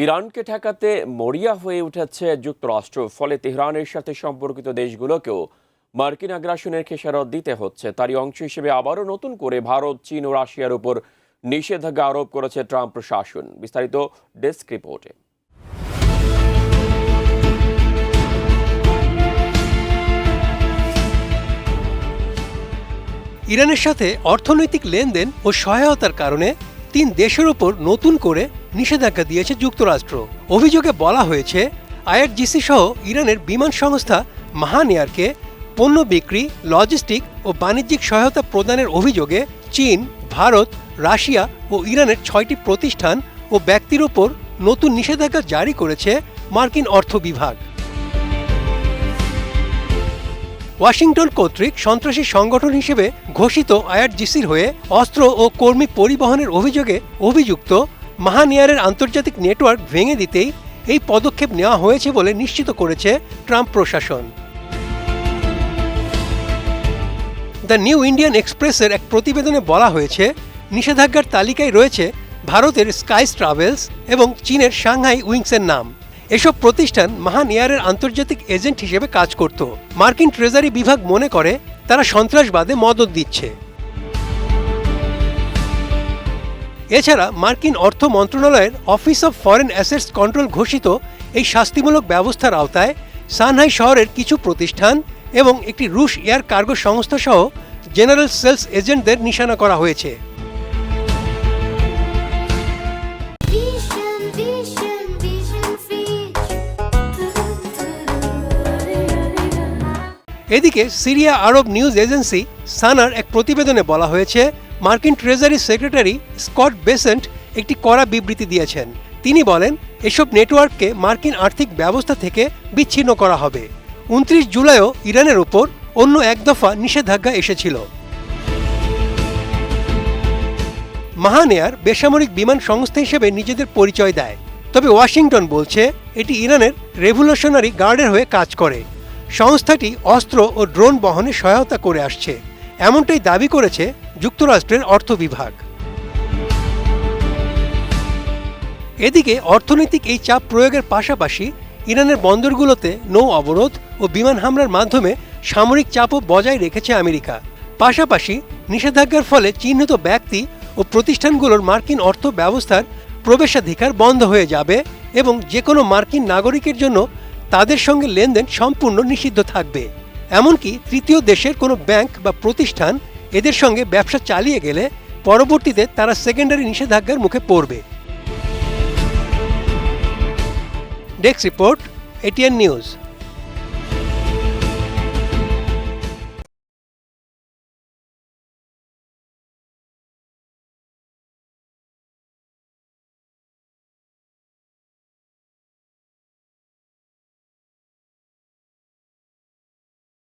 ইরানকে ঠেকাতে মরিয়া হয়ে উঠেছে যুক্তরাষ্ট্র, ফলে তেহরানের সাথে সম্পর্কিত দেশগুলোকেও মার্কিন আগ্রাসনের খেসারত দিতে হচ্ছে। তারই অংশ হিসেবে আবারও নতুন করে ভারত, চীন ও রাশিয়ার উপর নিষেধাজ্ঞা আরোপ করেছে ট্রাম্প প্রশাসন। বিস্তারিত ডেস্ক রিপোর্টে। ইরানের সাথে অর্থনৈতিক লেনদেন ও সহায়তার কারণে 3 দেশের উপর নতুন করে নিষেধাজ্ঞা দিয়েছে যুক্তরাষ্ট্র। অভিযোগে বলা হয়েছে, আইআরজিসি সহ ইরানের বিমান সংস্থা মাহান এয়ারকে পণ্য বিক্রি, লজিস্টিক ও বাণিজ্যিক সহায়তা প্রদানের অভিযোগে চীন, ভারত, রাশিয়া ও ইরানের 6টি প্রতিষ্ঠান ও ব্যক্তির উপর নতুন নিষেধাজ্ঞা জারি করেছে মার্কিন অর্থ বিভাগ। ওয়াশিংটন কর্তৃক সন্ত্রাসী সংগঠন হিসেবে ঘোষিত আইআরজিসির হয়ে অস্ত্র ও কর্মী পরিবহনের অভিযোগে অভিযুক্ত মাহান এয়ারের আন্তর্জাতিক নেটওয়ার্ক ভেঙে দিতেই এই পদক্ষেপ নেওয়া হয়েছে বলে নিশ্চিত করেছে ট্রাম্প প্রশাসন। দ্য নিউ ইন্ডিয়ান এক্সপ্রেসের এক প্রতিবেদনে বলা হয়েছে, নিষেধাজ্ঞার তালিকায় রয়েছে ভারতের স্কাইস ট্রাভেলস এবং চীনের সাংহাই উইংসের নাম। এসব প্রতিষ্ঠান মাহান এয়ারের আন্তর্জাতিক এজেন্ট হিসেবে কাজ করত। মার্কিন ট্রেজারি বিভাগ মনে করে তারা সন্ত্রাসবাদে মদদ দিচ্ছে। এছাড়া মার্কিন অর্থ মন্ত্রণালয়ের office of foreign assets control ঘোষিত এই শাস্তিমূলক ব্যবস্থার আওতায় সাংহাই শহরের কিছু প্রতিষ্ঠান এবং একটি রুশ এয়ার কার্গো সংস্থা সহ জেনারেল সেলস এজেন্টদের নিশানা করা হয়েছে। এদিকে সিরিয়া আরব নিউজ এজেন্সি সানার এক প্রতিবেদনে বলা হয়েছে, মার্কিন ট্রেজারি সেক্রেটারি স্কট বেসেন্ট একটি কড়া বিবৃতি দিয়েছেন। তিনি বলেন, এসব নেটওয়ার্ককে মার্কিন আর্থিক ব্যবস্থা থেকে বিচ্ছিন্ন করা হবে। 29 জুলাইও ইরানের উপর অন্য এক দফা নিষেধাজ্ঞা এসেছিল। মাহান এয়ার বেসামরিক বিমান সংস্থা হিসেবে নিজেদের পরিচয় দেয়, তবে ওয়াশিংটন বলছে এটি ইরানের রেভলিউশনারি গার্ডের হয়ে কাজ করে। সংস্থাটি অস্ত্র ও ড্রোন বহনে সহায়তা করে আসছে, এমনটাই দাবি করেছে যুক্তরাষ্ট্রের অর্থ বিভাগ। এদিকে অর্থনৈতিক এই চাপ প্রয়োগের পাশাপাশি ইরানের বন্দরগুলোতে নৌ অবরোধ ও বিমান হামলার মাধ্যমে সামরিক চাপও বজায় রেখেছে আমেরিকা। পাশাপাশি নিষেধাজ্ঞার ফলে চিহ্নিত ব্যক্তি ও প্রতিষ্ঠানগুলোর মার্কিন অর্থ ব্যবস্থার প্রবেশাধিকার বন্ধ হয়ে যাবে এবং যে কোনো মার্কিন নাগরিকের জন্য তাদের সঙ্গে লেনদেন সম্পূর্ণ নিষিদ্ধ থাকবে। এমনকি তৃতীয় দেশের কোনো ব্যাংক বা প্রতিষ্ঠান এদের সঙ্গে ব্যবসা চালিয়ে গেলে পরবর্তীতে তারা সেকেন্ডারি নিষেধাজ্ঞার মুখে পড়বে। Desk report, ATN news.